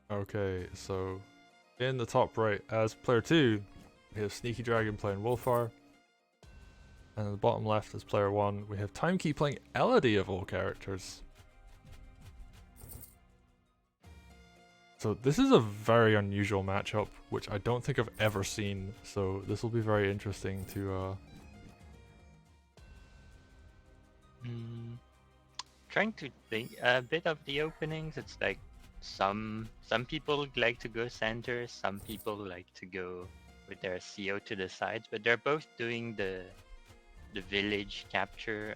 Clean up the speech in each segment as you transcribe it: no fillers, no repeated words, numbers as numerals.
Okay, so in the top right, as player 2, we have TheSneakyDragon playing Wulfar. And in the bottom left, as player 1, we have TimeKey playing Elodie of all characters. So this is a very unusual matchup, which I don't think I've ever seen. So this will be very interesting to Trying to think a bit of the openings. It's like some people like to go center, some people like to go with their CO to the sides, but they're both doing the village capture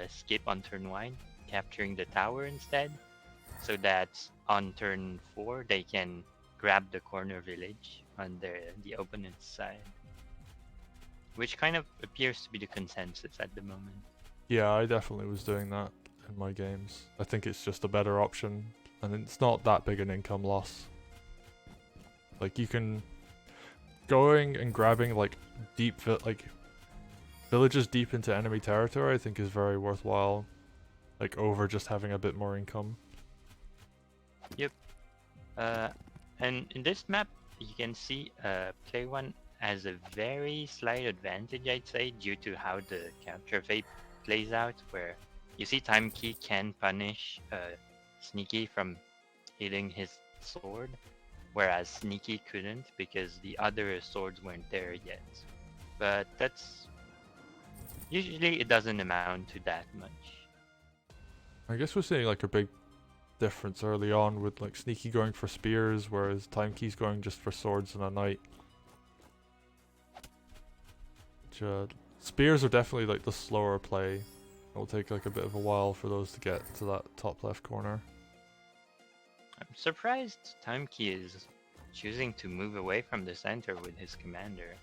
skip on turn 1, capturing the tower instead, so that on turn 4 they can grab the corner village on the opponent's side, which kind of appears to be the consensus at the moment. yeah, I definitely was doing that in my games. I think it's just a better option, and it's not that big an income loss. Like you can going and grabbing like villages deep into enemy territory, I think is very worthwhile. Like over just having a bit more income. Yep. And in this map, you can see player 1 has a very slight advantage, I'd say, due to how the capture fate plays out, where you see TimeKey can punish Sneaky from hitting his sword, whereas Sneaky couldn't because the other swords weren't there yet. But that's usually it doesn't amount to that much. I guess we're seeing like a big difference early on with like Sneaky going for spears, whereas TimeKey's going just for swords and a knight. Which, spears are definitely like the slower play. It'll take like a bit of a while for those to get to that top left corner. I'm surprised TimeKey is choosing to move away from the center with his commander.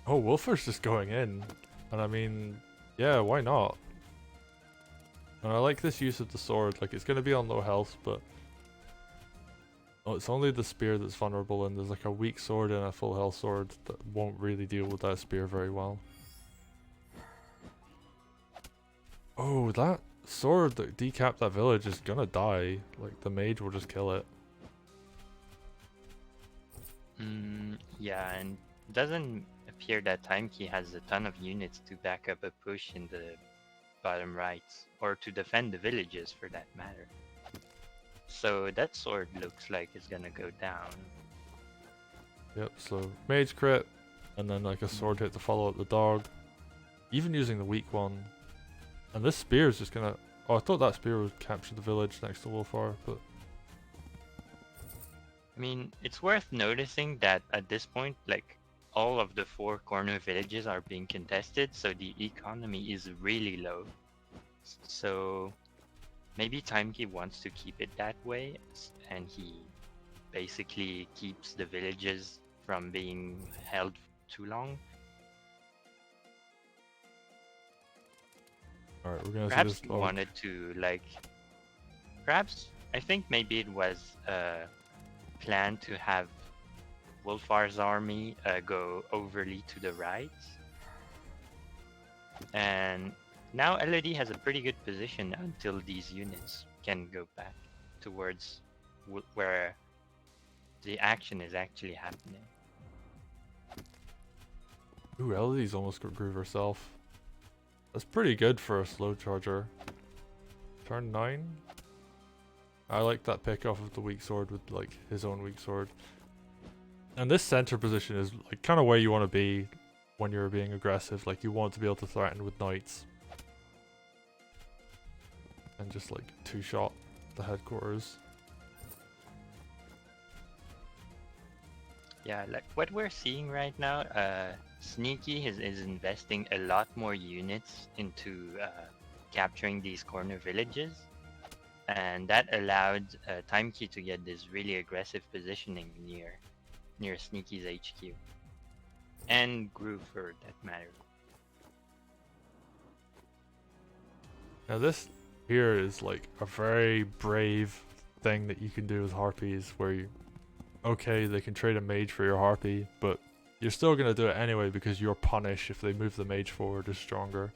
Oh, Wulfar's just going in. And I mean, yeah, why not? And I like this use of the sword. Like, it's going to be on low health, but... Oh, it's only the spear that's vulnerable, and there's like a weak sword and a full health sword that won't really deal with that spear very well. Oh, that sword that decapped that village is gonna die. Like, the mage will just kill it. Yeah, and it doesn't appear that TimeKey has a ton of units to back up a push in the bottom right, or to defend the villages for that matter. So that sword looks like it's gonna go down. Yep, so mage crit, and then like a sword hit to follow up the dog. Even using the weak one. And this spear is just gonna... Oh, I thought that spear would capture the village next to Wulfar, but... I mean, it's worth noticing that at this point, like, all of the 4 corner villages are being contested, so the economy is really low. So maybe TimeKey wants to keep it that way, and he basically keeps the villages from being held too long. Alright, we're gonna Perhaps see he this. wanted to, like, perhaps I think maybe it was planned to have Wulfar's army go overly to the right, and now Elodie has a pretty good position until these units can go back towards where the action is actually happening. Ooh, Elodie's almost got groove herself. That's pretty good for a slow charger. Turn 9? I like that pick off of the weak sword with like his own weak sword. And this center position is like kind of where you want to be when you're being aggressive. Like you want to be able to threaten with knights. And just like two-shot the headquarters. Yeah, like what we're seeing right now, Sneaky is investing a lot more units into capturing these corner villages, and that allowed TimeKey to get this really aggressive positioning near Sneaky's HQ, and Groove for that matter. Now this here is like a very brave thing that you can do with harpies, where you, okay, they can trade a mage for your harpy, but you're still gonna do it anyway because your punish if they move the mage forward is stronger.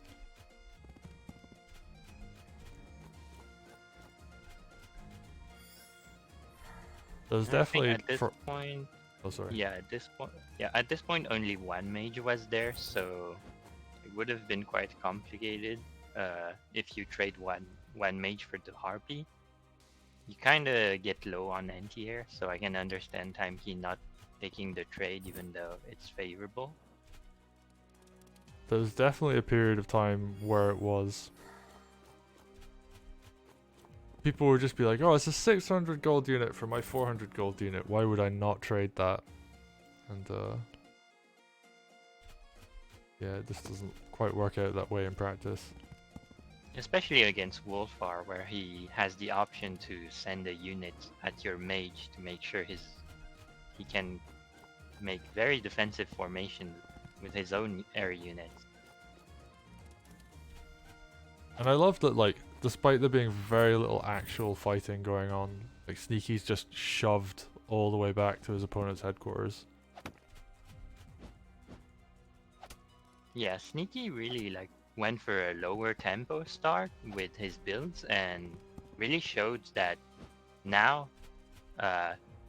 There's And I think definitely at this point, oh sorry. at this point only one mage was there, so it would have been quite complicated if you trade one mage for the harpy. You kind of get low on anti-air, so I can understand TimeKey not taking the trade even though it's favorable. There's definitely a period of time where it was. People would just be like, oh, it's a 600 gold unit for my 400 gold unit. Why would I not trade that? And yeah, it just doesn't quite work out that way in practice. Especially against Wulfar, where he has the option to send a unit at your mage to make sure he can make very defensive formation with his own air units. And I love that, like, despite there being very little actual fighting going on, like, Sneaky's just shoved all the way back to his opponent's headquarters. Yeah, Sneaky really like went for a lower tempo start with his builds and really showed that now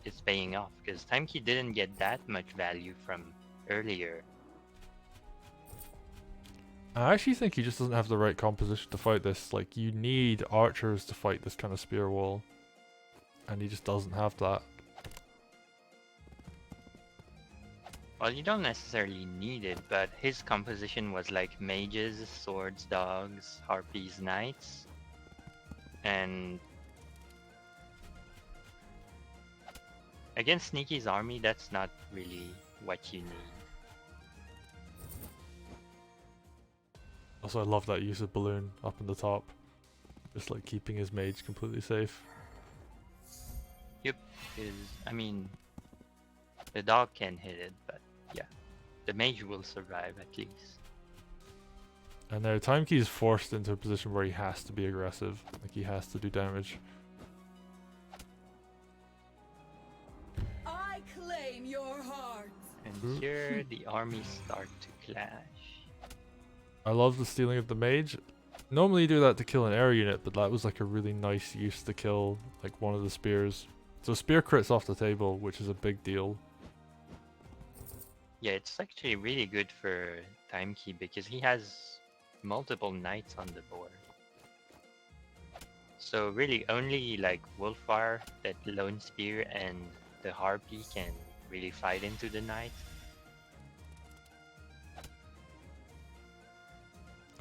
it's paying off, because TimeKey didn't get that much value from earlier. I actually think he just doesn't have the right composition to fight this. Like, you need archers to fight this kind of spear wall, and he just doesn't have that. Well, you don't necessarily need it, but his composition was like mages, swords, dogs, harpies, knights, and against Sneaky's army, that's not really what you need. Also, I love that use of balloon up in the top. Just like keeping his mage completely safe. Yep, I mean, the dog can hit it, but yeah, the mage will survive at least. And now TimeKey is forced into a position where he has to be aggressive. Like, he has to do damage. I claim your heart. And here the armies start to clash. I love the stealing of the mage. Normally you do that to kill an air unit, but that was like a really nice use to kill like one of the spears. So spear crits off the table, which is a big deal. Yeah, it's actually really good for TimeKey because he has multiple knights on the board. So really only like Wulfar, that lone spear, and the harpy can really fight into the knight.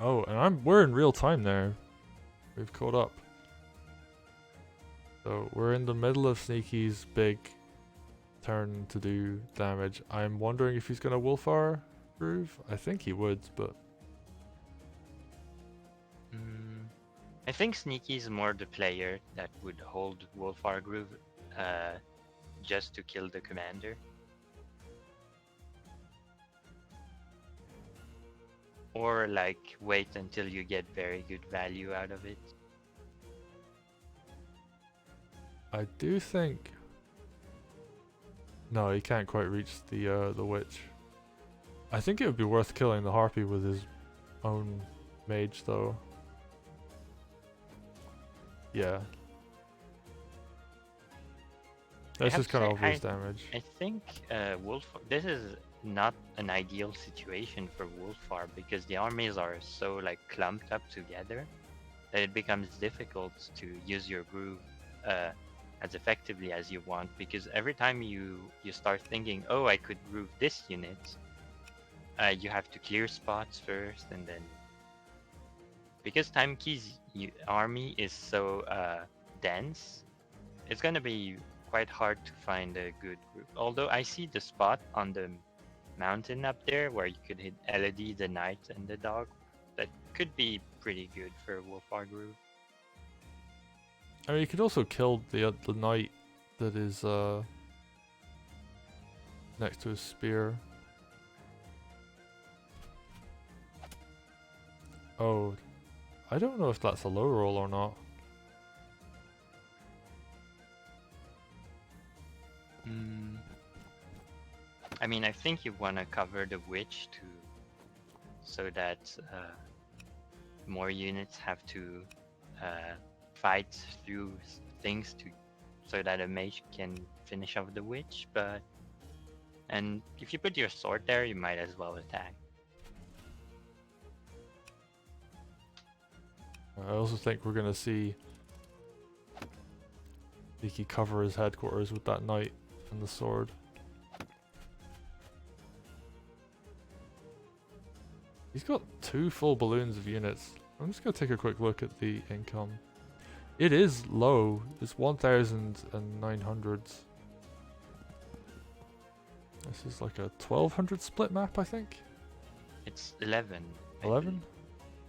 Oh, and we're in real time there. We've caught up. So we're in the middle of Sneaky's big turn to do damage. I'm wondering if he's gonna Wulfar Groove. I think he would, but I think Sneaky's more the player that would hold Wulfar Groove just to kill the commander. Or like wait until you get very good value out of it. I do think. No, he can't quite reach the witch. I think it would be worth killing the harpy with his own mage, though. Yeah. That's just kind of obvious damage. I think Wulfar. This is not an ideal situation for Wulfar because the armies are so like clumped up together that it becomes difficult to use your groove as effectively as you want, because every time you start thinking, oh, I could groove this unit, you have to clear spots first, and then because TimeKey's army is so dense, it's gonna be quite hard to find a good group. Although I see the spot on the mountain up there where you could hit Elodie, the knight, and the dog. That could be pretty good for Wulfar Groove. I mean, you could also kill the knight that is next to his spear. Oh, I don't know if that's a low roll or not. I mean, I think you want to cover the witch so that more units have to fight through things so that a mage can finish off the witch, but... And if you put your sword there, you might as well attack. I also think we're gonna see Sneaky cover his headquarters with that knight and the sword. He's got 2 full balloons of units. I'm just gonna take a quick look at the income. It is low. It's 1,900. This is like a 1,200 split map, I think. It's 11. I 11? believe.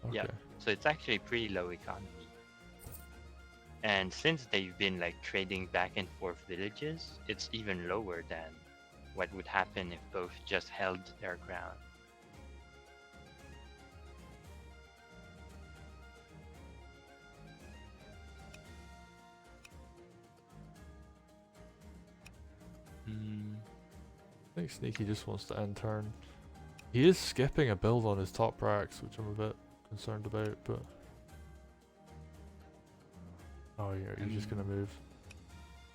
Okay. Yeah. So it's actually pretty low economy. And since they've been like trading back and forth villages, it's even lower than what would happen if both just held their ground. I think Sneaky just wants to end turn. He is skipping a build on his top racks, which I'm a bit concerned about, but... Oh yeah, you're just gonna move.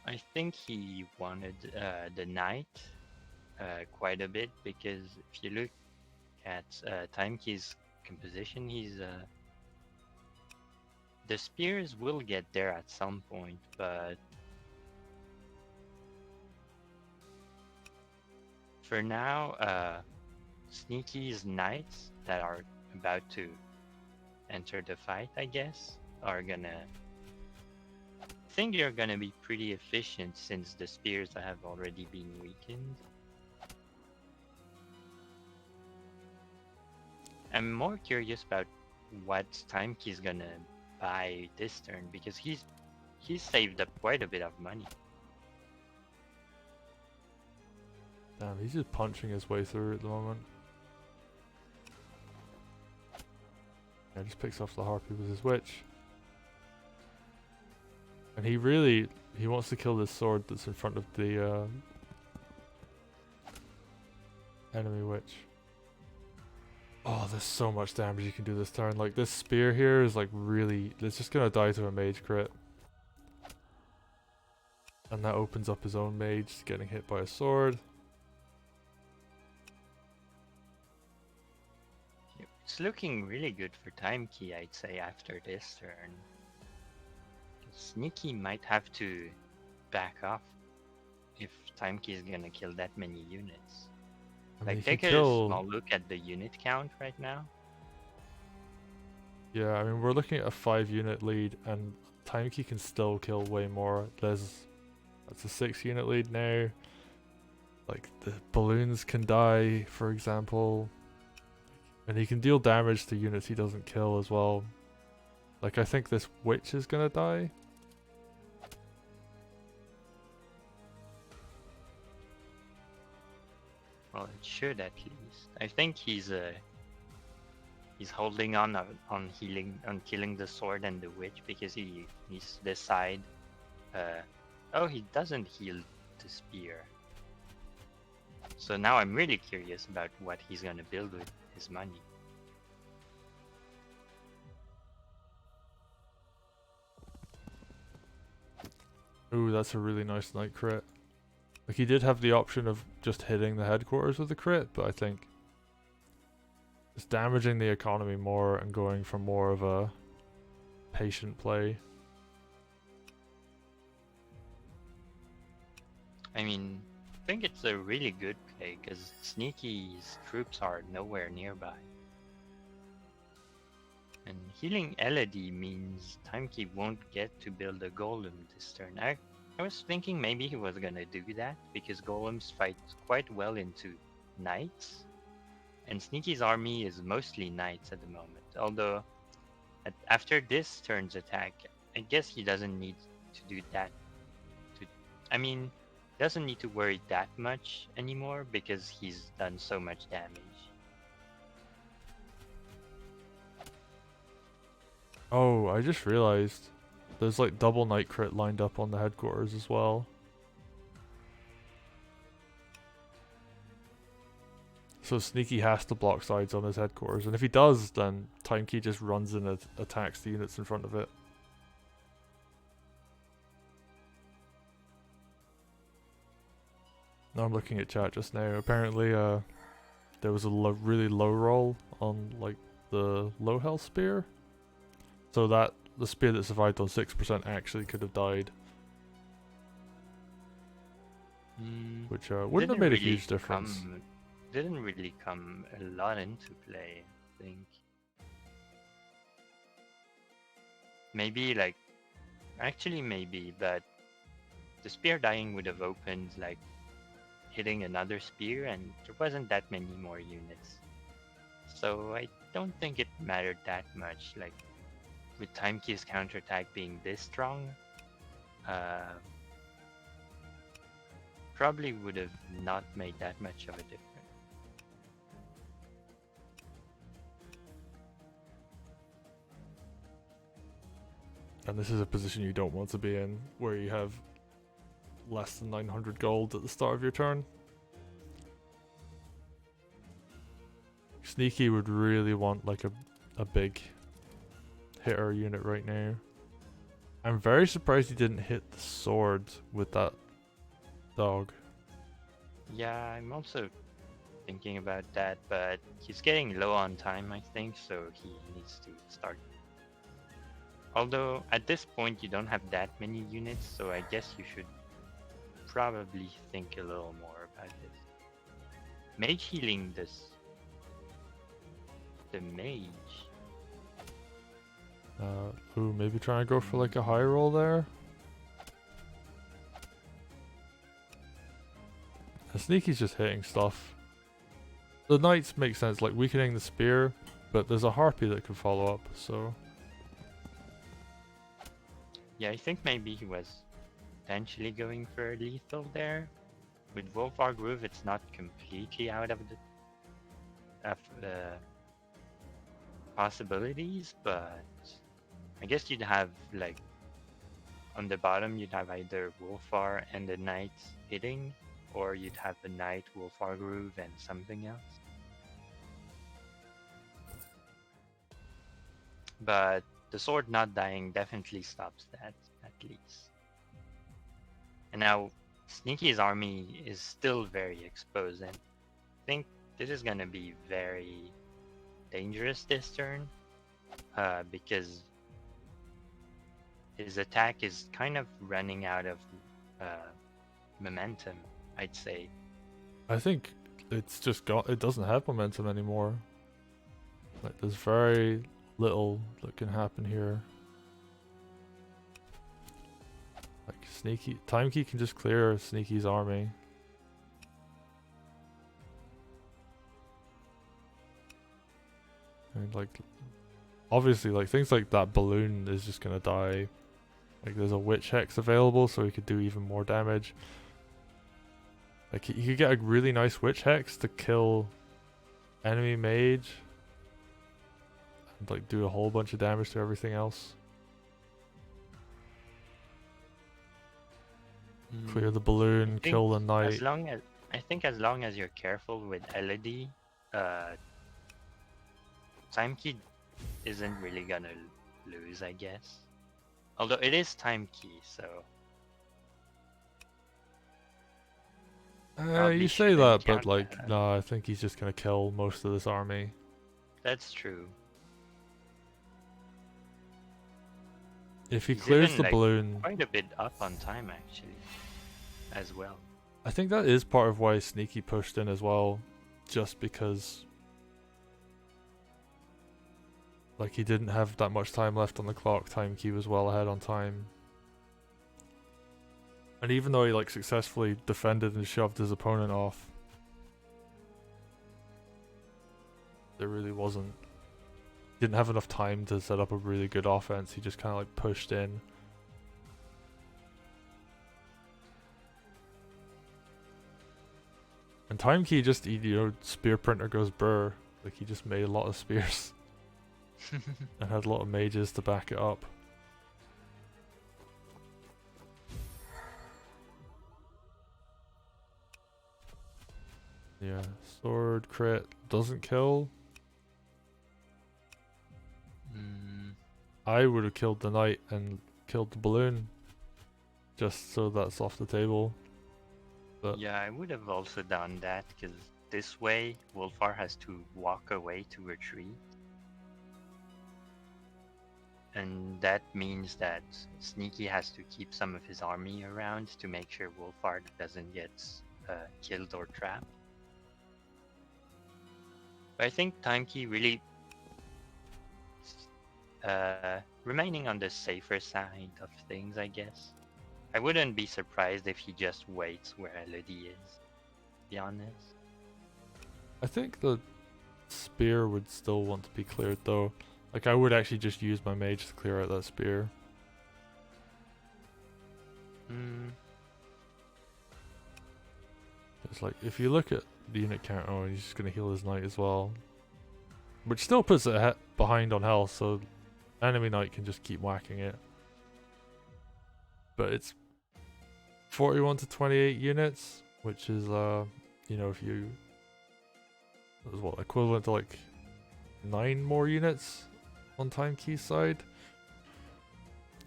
I think he wanted the knight quite a bit, because if you look at TimeKey's composition, he's the spears will get there at some point, but for now, Sneaky's knights that are about to enter the fight, I guess, are gonna... I think they're gonna be pretty efficient since the spears have already been weakened. I'm more curious about what TimeKey's gonna buy this turn, because he's saved up quite a bit of money. Damn, he's just punching his way through at the moment. Yeah, just picks off the harpy with his witch. And he wants to kill this sword that's in front of the enemy witch. Oh, there's so much damage you can do this turn. Like, this spear here is like really... It's just gonna die to a mage crit. And that opens up his own mage getting hit by a sword. It's looking really good for TimeKey, I'd say, after this turn. Sneaky might have to back off if TimeKey is gonna kill that many units. I mean, Like, take a small look at the unit count right now. Yeah, I mean, we're looking at a 5-unit lead, and TimeKey can still kill way more. That's a 6-unit lead now. Like, the balloons can die, for example. And he can deal damage to units he doesn't kill as well. Like, I think this witch is gonna die. Well, it should at least. I think he's holding on killing the sword and the witch, because he needs to decide. Oh, he doesn't heal the spear. So now I'm really curious about what he's gonna build with his money. Ooh, that's a really nice knight crit. Like, he did have the option of just hitting the headquarters with a crit, but I think it's damaging the economy more and going for more of a patient play. I mean, I think it's a really good play, because Sneaky's troops are nowhere nearby. And healing Elodie means TimeKey won't get to build a golem this turn. I was thinking maybe he was gonna do that, because golems fight quite well into knights. And Sneaky's army is mostly knights at the moment. Although, after this turn's attack, I guess he doesn't need to do that. I mean, he doesn't need to worry that much anymore, because he's done so much damage. Oh, I just realized there's like double knight crit lined up on the headquarters as well. So Sneaky has to block sides on his headquarters, and if he does, then TimeKey just runs in and attacks the units in front of it. I'm looking at chat just now. Apparently, there was a really low roll on like the low health spear, so that the spear that survived on 6% actually could have died, which wouldn't have made a huge difference. Didn't really come a lot into play, I think. Maybe like, actually maybe, but the spear dying would have opened like hitting another spear, and there wasn't that many more units. So I don't think it mattered that much. Like with TimeKey's counterattack being this strong, probably would have not made that much of a difference. And this is a position you don't want to be in, where you have less than 900 gold at the start of your turn. Sneaky would really want like a big hitter unit right now. I'm very surprised he didn't hit the sword with that dog. Yeah, I'm also thinking about that, but he's getting low on time, I think, so he needs to start. Although at this point you don't have that many units, so I guess you should probably think a little more about this. Mage healing this. The mage. Ooh, maybe try and go for like a high roll there. And Sneaky's just hitting stuff. The knights make sense, like weakening the spear, but there's a harpy that could follow up, so. Yeah, I think maybe he was potentially going for lethal there. With Wargroove, it's not completely out of the possibilities, but I guess you'd have like on the bottom you'd have either Wulfar and the knight hitting, or you'd have the knight, Wargroove, and something else. But the sword not dying definitely stops that, at least. And now Sneaky's army is still very exposed, and I think this is gonna be very dangerous this turn, because his attack is kind of running out of momentum, I'd say. I think it's just it doesn't have momentum anymore. Like there's very little that can happen here. Like TimeKey can just clear Sneaky's army. And like, obviously, like things like that balloon is just gonna die. Like there's a witch hex available, so he could do even more damage. Like he could get a really nice witch hex to kill enemy mage. And like do a whole bunch of damage to everything else. Clear the balloon, kill the knight. As long as you're careful with Elodie, TimeKey isn't really gonna lose, I guess. Although it is TimeKey, so. You say that, but like, no, I think he's just gonna kill most of this army. That's true. If he clears the balloon, quite a bit up on time actually, as well. I think that is part of why Sneaky pushed in as well, just because like he didn't have that much time left on the clock. TimeKey was well ahead on time, and even though he like successfully defended and shoved his opponent off, there really wasn't. Didn't have enough time to set up a really good offense. He just kind of like pushed in. And TimeKey just, spear printer goes burr. Like he just made a lot of spears. And had a lot of mages to back it up. Yeah, sword crit doesn't kill. I would have killed the knight and killed the balloon, just so that's off the table. But Yeah, I would have also done that because this way Wulfar has to walk away to retreat. And that means that Sneaky has to keep some of his army around to make sure Wulfar doesn't get killed or trapped. But I think TimeKey really remaining on the safer side of things, I guess. I wouldn't be surprised if he just waits where Elodie is, to be honest. I think the spear would still want to be cleared though. Like I would actually just use my mage to clear out that spear. It's like if you look at the unit count, oh, he's just gonna heal his knight as well, which still puts it behind on health, so enemy knight can just keep whacking it. But it's 41 to 28 units, which is you know, if you is what equivalent to like 9 more units on TimeKey's side,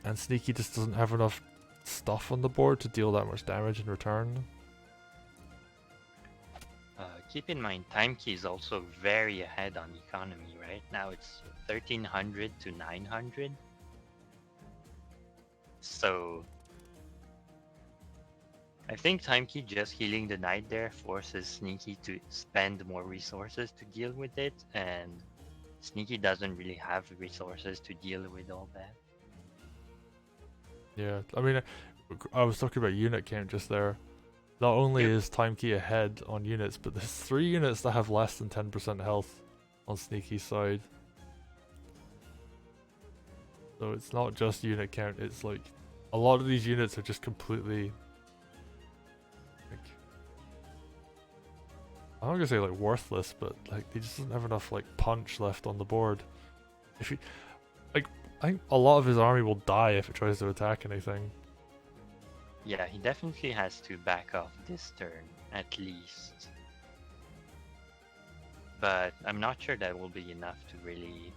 and Sneaky just doesn't have enough stuff on the board to deal that much damage in return. Keep in mind, TimeKey is also very ahead on economy, right? Now it's 1300 to 900. So I think TimeKey just healing the knight there forces Sneaky to spend more resources to deal with it, and Sneaky doesn't really have resources to deal with all that. Yeah, I mean, I was talking about unit count just there. Not only is TimeKey ahead on units, but there's 3 units that have less than 10% health on Sneaky's side. So it's not just unit count, it's like a lot of these units are just completely like, I'm not gonna say like worthless, but like he just doesn't have enough like punch left on the board. If he like, I think a lot of his army will die if it tries to attack anything. Yeah, he definitely has to back off this turn, at least. But I'm not sure that will be enough to really...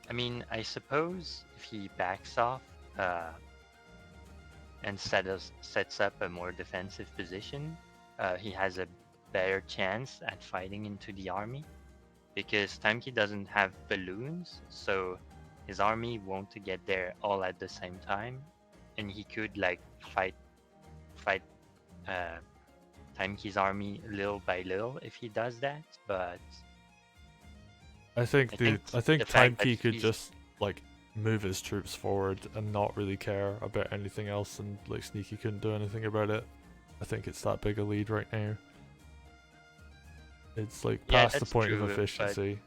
I mean, I suppose if he backs off and sets up a more defensive position, he has a better chance at fighting into the army. Because TimeKey doesn't have balloons, so his army won't get there all at the same time. And he could like fight TimeKey's army little by little if he does that, but I think TimeKey could he's... just like move his troops forward and not really care about anything else, and like Sneaky couldn't do anything about it. I think it's that big a lead right now. It's like past the point of efficiency.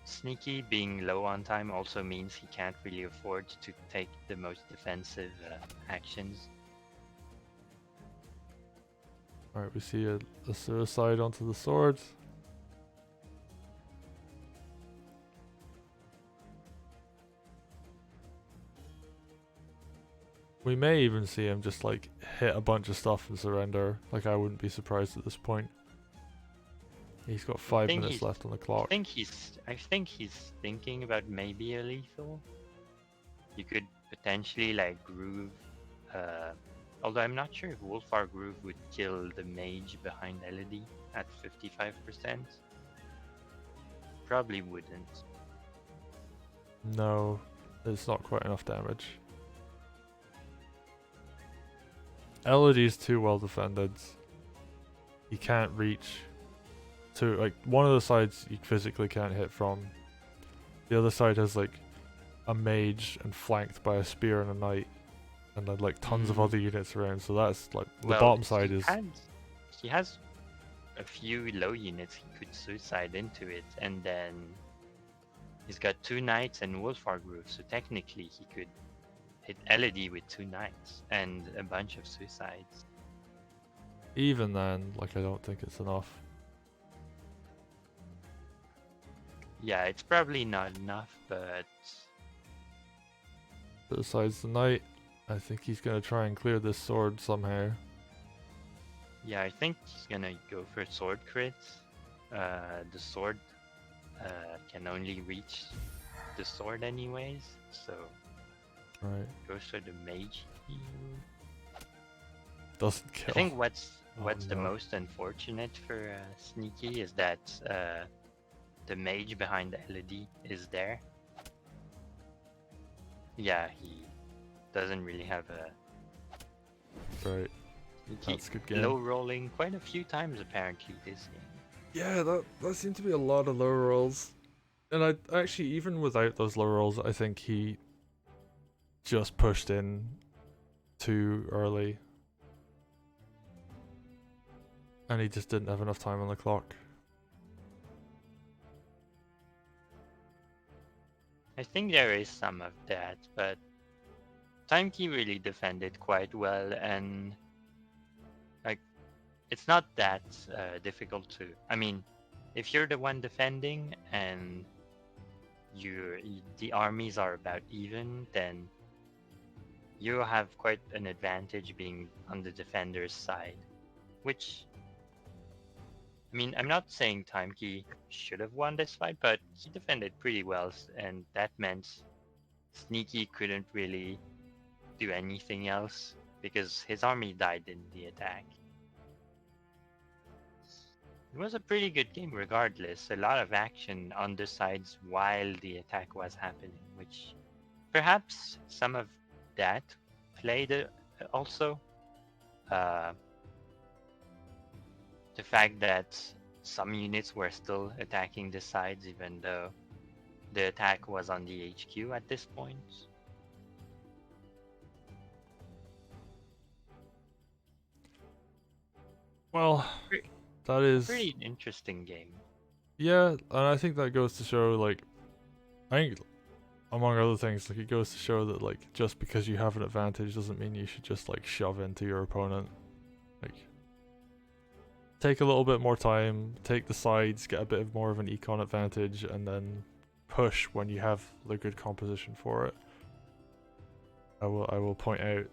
Sneaky being low on time also means he can't really afford to take the most defensive actions. Alright, we see a suicide onto the sword. We may even see him just like hit a bunch of stuff and surrender. Like I wouldn't be surprised at this point. He's got 5 minutes left on the clock. I think he's thinking about maybe a lethal. You could potentially like groove, although I'm not sure if Wulfar groove would kill the mage behind Elodie at 55%. Probably wouldn't. No, it's not quite enough damage. Elodie's too well defended. He can't reach to like one of the sides you physically can't hit from. The other side has like a mage and flanked by a spear and a knight, and then like tons of other units around. So that's like the bottom side is. He has a few low units he could suicide into it, and then he's got 2 knights and Wulfar Groove. So technically he could hit Elodie with 2 knights and a bunch of suicides. Even then, like I don't think it's enough. Yeah, it's probably not enough, but... Besides the knight, I think he's gonna try and clear this sword somehow. Yeah, I think he's gonna go for sword crits. The sword can only reach the sword anyways, so... Right. Goes for the mage heal. doesn't kill. I think what's Oh, the no. most unfortunate for Sneaky is that the mage behind the Elodie is there. Yeah, he doesn't really have a Right. Sneaky That's a good game. low rolling quite a few times apparently this game. Yeah, that seemed to be a lot of low rolls. And I actually, even without those low rolls, I think he just pushed in too early. And he just didn't have enough time on the clock. I think there is some of that, but TimeKey really defended quite well, and like it's not that difficult to. I mean, if you're the one defending and the armies are about even, then you have quite an advantage being on the defender's side, which. I mean, I'm not saying TimeKey should have won this fight, but he defended pretty well, and that meant Sneaky couldn't really do anything else because his army died in the attack. It was a pretty good game regardless, a lot of action on the sides while the attack was happening, which perhaps some of that played also. The fact that some units were still attacking the sides even though the attack was on the HQ at this point. Well, that is... Pretty interesting game. Yeah, and I think that goes to show, like... I think, among other things, like, it goes to show that, like, just because you have an advantage doesn't mean you should just, like, shove into your opponent. Like... Take a little bit more time, take the sides, get a bit more of an econ advantage, and then push when you have the good composition for it. I will point out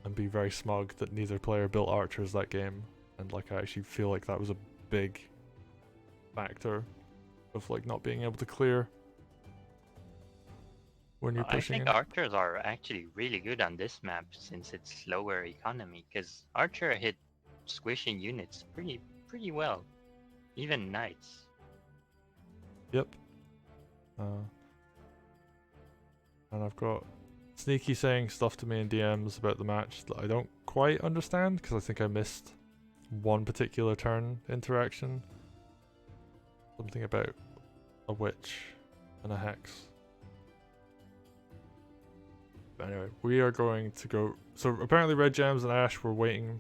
and be very smug that neither player built archers that game, and like I actually feel like that was a big factor of like not being able to clear when you're I pushing think in. archers are actually really good on this map since it's lower economy, because archer hit squishing units pretty well, even knights. Yep. And I've got Sneaky saying stuff to me in DMs about the match that I don't quite understand because I think I missed one particular turn interaction. Something about a witch and a hex. But anyway, we are going to go. So apparently Red Gems and Ash were waiting.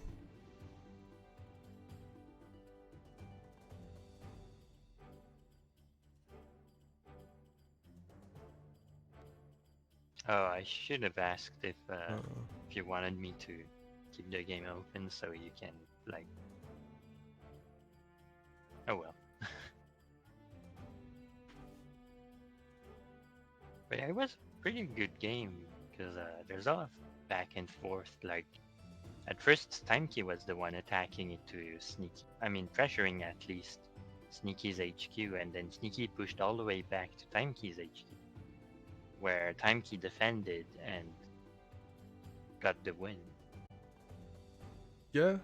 Oh, I should have asked if you wanted me to keep the game open so you can like. Oh well. But it was a pretty good game because there's a lot of back and forth. Like at first, TimeKey was the one attacking it to Sneaky. I mean, pressuring at least Sneaky's HQ, and then Sneaky pushed all the way back to TimeKey's HQ, where TimeKey defended and got the win. Yeah,